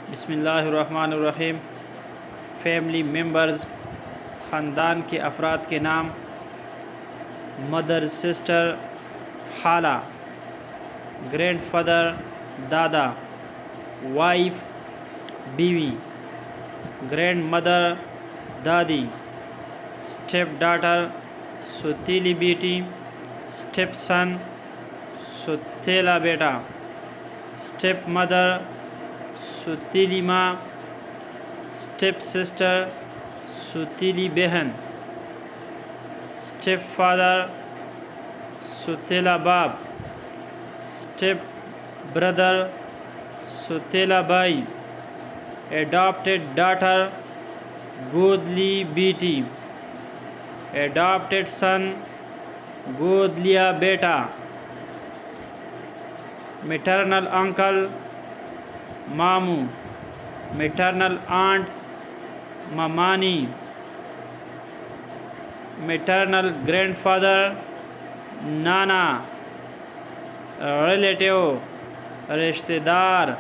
बिस्मिल्लाहिर्रहमानिर्रहीम। Family members, ख़ानदान के अफराद के नाम: मदर, सिस्टर, खाला, ग्रैंडफादर, दादा, वाइफ, बीवी, ग्रैंड मदर, दादी, स्टेप डॉटर, सुतीली बेटी, स्टेप सन, सुतीला बेटा, स्टेप मदर, सुतीली माँ, स्टेप सिस्टर, सुतीली बहन, स्टेप फादर, सुतीला बाप, स्टेप ब्रदर, सुतीला भाई, एडॉप्टेड डॉटर, गोद ली बेटी, एडॉप्टेड सन, गोद लिया बेटा, मैटरनल अंकल, मामू, मैटरनल आंट, मामानी, मैटरनल ग्रैंडफादर, नाना, रिलेटिव, रिश्तेदार।